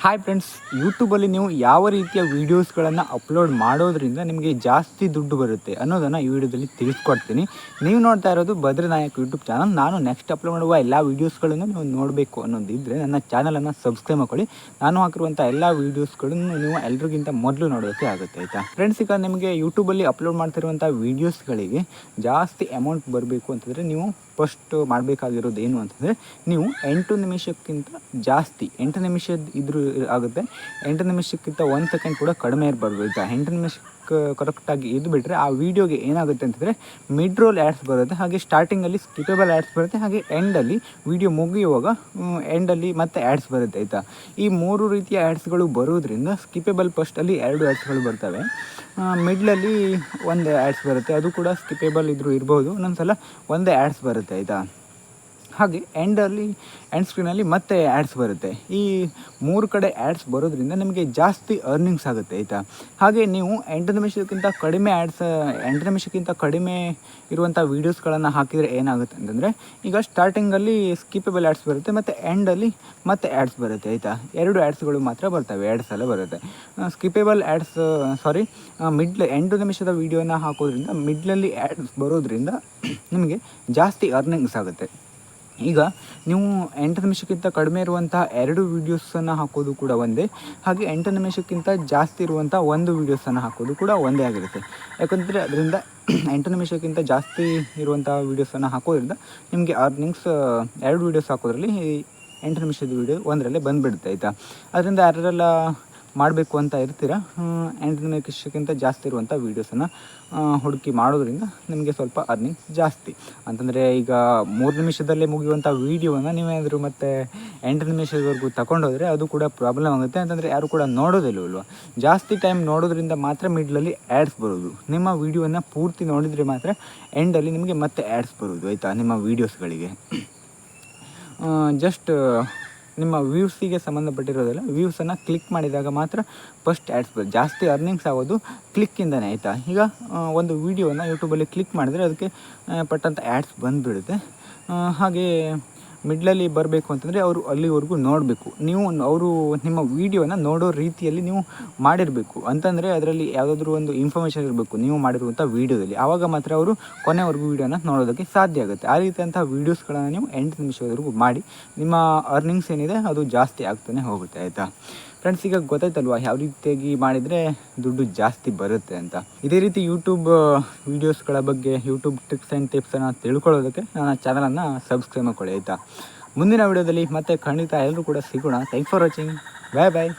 Hi friends, ಯೂಟ್ಯೂಬಲ್ಲಿ ನೀವು ಯಾವ ರೀತಿಯ ವೀಡಿಯೋಸ್ಗಳನ್ನು ಅಪ್ಲೋಡ್ ಮಾಡೋದ್ರಿಂದ ನಿಮಗೆ ಜಾಸ್ತಿ ದುಡ್ಡು ಬರುತ್ತೆ ಅನ್ನೋದನ್ನು ಈ ವಿಡಿಯೋದಲ್ಲಿ ತಿಳಿಸ್ಕೊಡ್ತೀನಿ. ನೀವು ನೋಡ್ತಾ ಇರೋದು ಬದ್ರಿನಾಯಕ್ ಯೂಟ್ಯೂಬ್ ಚಾನಲ್. ನಾನು ನೆಕ್ಸ್ಟ್ ಅಪ್ಲೋಡ್ ಮಾಡುವ ಎಲ್ಲ ವೀಡಿಯೋಸ್ಗಳನ್ನು ನೀವು ನೋಡಬೇಕು ಅನ್ನೋದಿದ್ದರೆ ನನ್ನ ಚಾನಲನ್ನು ಸಬ್ಸ್ಕ್ರೈಬ್ ಮಾಡ್ಕೊಳ್ಳಿ. ನಾನು ಹಾಕಿರುವಂಥ ಎಲ್ಲ ವೀಡಿಯೋಸ್ಗಳನ್ನು ನೀವು ಎಲ್ರಿಗಿಂತ ಮೊದಲು ನೋಡೋದಕ್ಕೆ ಆಗುತ್ತೆ, ಆಯಿತಾ ಫ್ರೆಂಡ್ಸ್. ಈಗ ನಿಮಗೆ ಯೂಟ್ಯೂಬಲ್ಲಿ ಅಪ್ಲೋಡ್ ಮಾಡ್ತಿರುವಂಥ ವೀಡಿಯೋಸ್ಗಳಿಗೆ ಜಾಸ್ತಿ ಅಮೌಂಟ್ ಬರಬೇಕು ಅಂತಂದರೆ ನೀವು ಫಸ್ಟ್ ಮಾಡಬೇಕಾಗಿರೋದು ಏನು ಅಂತಂದರೆ, ನೀವು 8 ನಿಮಿಷಕ್ಕಿಂತ ಜಾಸ್ತಿ 8 ನಿಮಿಷದ ಇದ್ರೂ ಆಗುತ್ತೆ. 8 ನಿಮಿಷಕ್ಕಿಂತ 1 ಸೆಕೆಂಡ್ ಕೂಡ ಕಡಿಮೆ ಇರಬಾರ್ದು, ಆಯಿತಾ. 8 ನಿಮಿಷಕ್ಕೆ ಕರೆಕ್ಟಾಗಿ ಇದು ಬಿಟ್ಟರೆ ಆ ವಿಡಿಯೋಗೆ ಏನಾಗುತ್ತೆ ಅಂತಂದರೆ ಮಿಡ್ ರೋಲ್ ಆ್ಯಡ್ಸ್ ಬರುತ್ತೆ, ಹಾಗೆ ಸ್ಟಾರ್ಟಿಂಗಲ್ಲಿ ಸ್ಕಿಪೇಬಲ್ ಆ್ಯಡ್ಸ್ ಬರುತ್ತೆ, ಹಾಗೆ ಎಂಡಲ್ಲಿ ವಿಡಿಯೋ ಮುಗಿಯುವಾಗ ಎಂಡಲ್ಲಿ ಮತ್ತೆ ಆ್ಯಡ್ಸ್ ಬರುತ್ತೆ, ಆಯಿತಾ. ಈ 3 ರೀತಿಯ ಆ್ಯಡ್ಸ್ಗಳು ಬರೋದ್ರಿಂದ ಸ್ಕಿಪೇಬಲ್ ಫಸ್ಟಲ್ಲಿ 2 ಆ್ಯಡ್ಸ್ಗಳು ಬರ್ತವೆ, ಮಿಡ್ಲಲ್ಲಿ ಒಂದು ಆ್ಯಡ್ಸ್ ಬರುತ್ತೆ, ಅದು ಕೂಡ ಸ್ಕಿಪೇಬಲ್ ಇದ್ರೂ ಇರ್ಬೋದು, ಒಂದೊಂದು ಸಲ ಒಂದೇ ಆ್ಯಡ್ಸ್ ಬರುತ್ತೆ, ಆಯಿತಾ. ಹಾಗೆ ಎಂಡ್ ಸ್ಕ್ರೀನಲ್ಲಿ ಮತ್ತೆ ಆ್ಯಡ್ಸ್ ಬರುತ್ತೆ. ಈ 3 ಕಡೆ ಆ್ಯಡ್ಸ್ ಬರೋದ್ರಿಂದ ನಿಮಗೆ ಜಾಸ್ತಿ ಅರ್ನಿಂಗ್ಸ್ ಆಗುತ್ತೆ, ಆಯಿತಾ. ಹಾಗೆ ನೀವು 8 ನಿಮಿಷಕ್ಕಿಂತ ಕಡಿಮೆ 8 ನಿಮಿಷಕ್ಕಿಂತ ಕಡಿಮೆ ಇರುವಂಥ ವೀಡಿಯೋಸ್ಗಳನ್ನು ಹಾಕಿದರೆ ಏನಾಗುತ್ತೆ ಅಂತಂದರೆ, ಈಗ ಸ್ಟಾರ್ಟಿಂಗಲ್ಲಿ ಸ್ಕಿಪೇಬಲ್ ಆ್ಯಡ್ಸ್ ಬರುತ್ತೆ ಮತ್ತು ಎಂಡಲ್ಲಿ ಮತ್ತೆ ಆ್ಯಡ್ಸ್ ಬರುತ್ತೆ, ಆಯಿತಾ. 2 ಆ್ಯಡ್ಸ್ಗಳು ಮಾತ್ರ ಬರ್ತವೆ, 2 ಸಲ ಬರುತ್ತೆ. ಸ್ಕಿಪೇಬಲ್ ಆ್ಯಡ್ಸ್ ಮಿಡ್ಲ್ 8 ನಿಮಿಷದ ವೀಡಿಯೋನ ಹಾಕೋದ್ರಿಂದ ಮಿಡ್ಲಲ್ಲಿ ಆ್ಯಡ್ಸ್ ಬರೋದ್ರಿಂದ ನಿಮಗೆ ಜಾಸ್ತಿ ಅರ್ನಿಂಗ್ಸ್ ಆಗುತ್ತೆ. ಈಗ ನೀವು 8 ನಿಮಿಷಕ್ಕಿಂತ ಕಡಿಮೆ ಇರುವಂಥ 2 ವೀಡಿಯೋಸನ್ನು ಹಾಕೋದು ಕೂಡ ಒಂದೇ, ಹಾಗೆ 8 ನಿಮಿಷಕ್ಕಿಂತ ಜಾಸ್ತಿ ಇರುವಂಥ 1 ವೀಡಿಯೋಸನ್ನು ಹಾಕೋದು ಕೂಡ ಒಂದೇ ಆಗಿರುತ್ತೆ. ಯಾಕಂದರೆ ಅದರಿಂದ 8 ನಿಮಿಷಕ್ಕಿಂತ ಜಾಸ್ತಿ ಇರುವಂಥ ವೀಡಿಯೋಸನ್ನು ಹಾಕೋದ್ರಿಂದ ನಿಮಗೆ ಅರ್ನಿಂಗ್ಸ್ 2 ವೀಡಿಯೋಸ್ ಹಾಕೋದ್ರಲ್ಲಿ 8 ನಿಮಿಷದ ವೀಡಿಯೋ ಒಂದರಲ್ಲೇ ಬಂದುಬಿಡುತ್ತೆ, ಆಯಿತಾ. ಅದರಿಂದ ಯಾರೆಲ್ಲ ಮಾಡಬೇಕು ಅಂತ ಇರ್ತೀರ, 8 ನಿಮಿಷಕ್ಕಿಂತ ಜಾಸ್ತಿ ಇರುವಂಥ ವೀಡಿಯೋಸನ್ನು ಹುಡುಕಿ ಮಾಡೋದ್ರಿಂದ ನಿಮಗೆ ಸ್ವಲ್ಪ ಅರ್ನಿಂಗ್ ಜಾಸ್ತಿ. ಅಂತಂದರೆ ಈಗ 3 ನಿಮಿಷದಲ್ಲೇ ಮುಗಿಯುವಂಥ ವೀಡಿಯೋನ ನೀವೇನಾದರೂ ಮತ್ತೆ 8 ನಿಮಿಷದವರೆಗೂ ತಗೊಂಡೋದ್ರೆ ಅದು ಕೂಡ ಪ್ರಾಬ್ಲಮ್ ಆಗುತ್ತೆ. ಅಂತಂದರೆ ಯಾರು ಕೂಡ ನೋಡೋದಿಲ್ಲವಲ್ವ. ಜಾಸ್ತಿ ಟೈಮ್ ನೋಡೋದ್ರಿಂದ ಮಾತ್ರ ಮಿಡ್ಲಲ್ಲಿ ಆ್ಯಡ್ಸ್ ಬರೋದು. ನಿಮ್ಮ ವೀಡಿಯೋನ ಪೂರ್ತಿ ನೋಡಿದರೆ ಮಾತ್ರ ಎಂಡಲ್ಲಿ ನಿಮಗೆ ಮತ್ತೆ ಆ್ಯಡ್ಸ್ ಬರೋದು, ಆಯಿತಾ, ನಿಮ್ಮ ವೀಡಿಯೋಸ್ಗಳಿಗೆ. ಜಸ್ಟ್ ನಿಮ್ಮ ವ್ಯೂಸಿಗೆ ಸಂಬಂಧಪಟ್ಟಿರೋದಲ್ಲ, ವ್ಯೂಸನ್ನು ಕ್ಲಿಕ್ ಮಾಡಿದಾಗ ಮಾತ್ರ ಫಸ್ಟ್ ಆ್ಯಡ್ಸ್ ಬರುತ್ತೆ. ಜಾಸ್ತಿ ಅರ್ನಿಂಗ್ಸ್ ಆಗೋದು ಕ್ಲಿಕ್ಕಿಂದನೇ, ಆಯಿತಾ. ಈಗ ಒಂದು ವೀಡಿಯೋನ ಯೂಟ್ಯೂಬಲ್ಲಿ ಕ್ಲಿಕ್ ಮಾಡಿದರೆ ಅದಕ್ಕೆ ಪಟ್ಟಂಥ ಆ್ಯಡ್ಸ್ ಬಂದುಬಿಡುತ್ತೆ. ಹಾಗೆ ಮಿಡ್ಲಲ್ಲಿ ಬರಬೇಕು ಅಂತಂದರೆ ಅವರು ಅಲ್ಲಿವರೆಗೂ ನೋಡಬೇಕು. ಅವರು ನಿಮ್ಮ ವೀಡಿಯೋನ ನೋಡೋ ರೀತಿಯಲ್ಲಿ ನೀವು ಮಾಡಿರಬೇಕು. ಅಂತಂದರೆ ಅದರಲ್ಲಿ ಯಾವುದಾದ್ರೂ ಒಂದು ಇನ್ಫಾರ್ಮೇಷನ್ ಇರಬೇಕು ನೀವು ಮಾಡಿರುವಂಥ ವೀಡಿಯೋದಲ್ಲಿ. ಆವಾಗ ಮಾತ್ರ ಅವರು ಕೊನೆವರೆಗೂ ವೀಡಿಯೋನ ನೋಡೋದಕ್ಕೆ ಸಾಧ್ಯ ಆಗುತ್ತೆ. ಆ ರೀತಿಯಂಥ ವೀಡಿಯೋಸ್ಗಳನ್ನು ನೀವು 8 ನಿಮಿಷದವರೆಗೂ ಮಾಡಿ ನಿಮ್ಮ ಅರ್ನಿಂಗ್ಸ್ ಏನಿದೆ ಅದು ಜಾಸ್ತಿ ಆಗ್ತಾನೆ ಹೋಗುತ್ತೆ, ಆಯಿತಾ ಫ್ರೆಂಡ್ಸ್. ಈಗ ಗೊತ್ತಾಯ್ತಲ್ವ ಯಾವ ರೀತಿಯಾಗಿ ಮಾಡಿದರೆ ದುಡ್ಡು ಜಾಸ್ತಿ ಬರುತ್ತೆ ಅಂತ. ಇದೇ ರೀತಿ ಯೂಟ್ಯೂಬ್ ವೀಡಿಯೋಸ್ಗಳ ಬಗ್ಗೆ, ಯೂಟ್ಯೂಬ್ ಟ್ರಿಕ್ಸ್ ಆ್ಯಂಡ್ ಟಿಪ್ಸನ್ನು ತಿಳ್ಕೊಳ್ಳೋದಕ್ಕೆ ನನ್ನ ಚಾನಲನ್ನು ಸಬ್ಸ್ಕ್ರೈಬ್ ಮಾಡ್ಕೊಳ್ಳಿ, ಆಯಿತಾ. ಮುಂದಿನ ವೀಡಿಯೋದಲ್ಲಿ ಮತ್ತೆ ಖಂಡಿತ ಎಲ್ಲರೂ ಕೂಡ ಸಿಗೋಣ. Thanks for watching. Bye bye.